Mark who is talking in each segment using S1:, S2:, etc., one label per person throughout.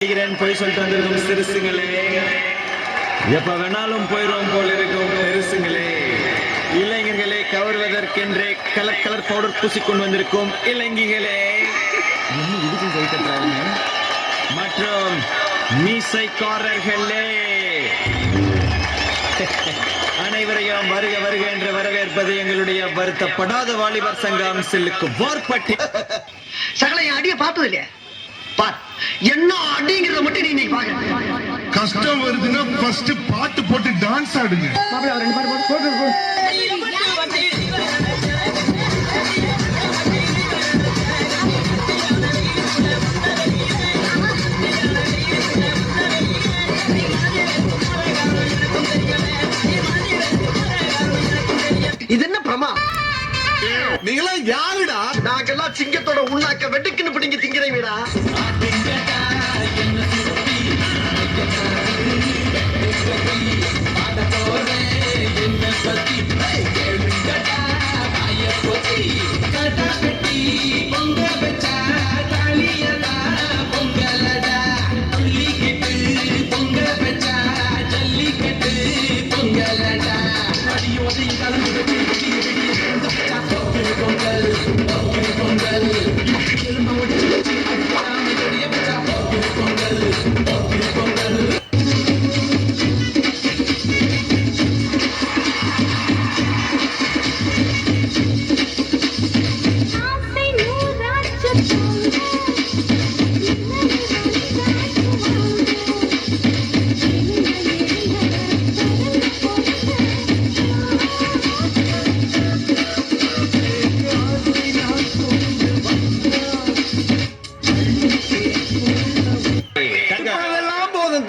S1: போய் சொல்லிட்டு வந்திருக்கும் சிறுசுங்களே, எப்ப வேணாலும் போயிடும் போல இருக்கும் பெருசுங்களே, இளைஞர்களே, கவர்வதற்கென்றே கலர் கலர் பவுடர் பூசிக்கொண்டு வந்திருக்கும் இளைஞர்களே மற்றும் மீசைக்காரர்களே, அனைவரையும் வருக வருக என்று வரவேற்பது எங்களுடைய வருத்தப்படாத வாலிபர் சங்கம் சில்லுக்கு வார்பட்டி.
S2: சகல என் அடிய பார்த்தது இல்லையா? என்ன அடிங்கிறத மட்டும் நீ இன்னைக்கு பாக்க.
S3: கஷ்டம் வருதுன்னா ஃபர்ஸ்ட் பாட்டு போட்டு டான்ஸ் ஆடுங்க.
S2: மாப்பிள்ள ரெண்டு பாட்டு போட்டு இது என்ன பிரமா?
S3: நீங்களா யாருடா?
S2: நாங்கெல்லாம் சிங்கத்தோட உண்ணாக்க வெட்டுக்குன்னு பிடிங்க திங்கிறீங்கடா.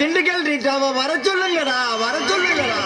S2: திண்டுக்கல் ரீட்டாம வர சொல்லுங்கடா, வர சொல்லுங்கடா.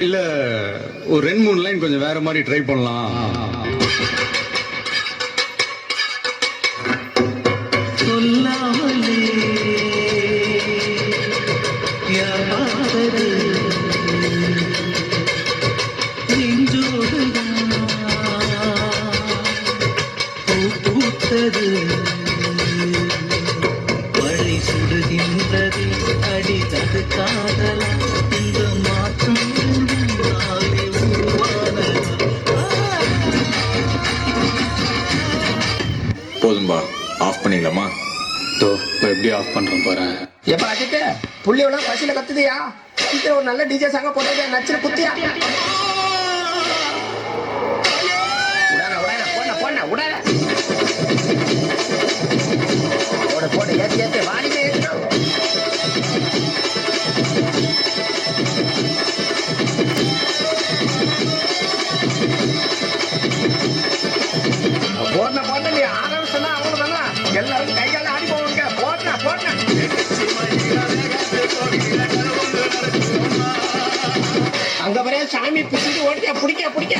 S3: இல்ல ஒரு 2-3 லைன் கொஞ்சம் வேற மாதிரி ட்ரை பண்ணலாம்.
S4: மழை சுடுகின்றது அடித்தது காதலா, இந்த மாற்றம்
S5: போதும்பா, ஆஃப் பண்ணிடலாமா?
S3: எப்படி ஆஃப் பண்றேன் பாரு.
S2: எப்ப அஜித் புள்ளியோட பசியில கத்துதியா? ஒரு நல்ல டிஜே சாங்க போட்டு நச்சு குத்தியா? போட்டு ஏத்தி ஏத்தி வாடிமே போட்ட போட்ட நீ ஆரம்பிச்சா அவ்வளவுதானா? எல்லாரும் கையால ஆடி போவாங்க. போட்டா போட்டா அங்க வரைய சாமி பிடிச்சிட்டு ஓடியா பிடிக்க பிடிக்க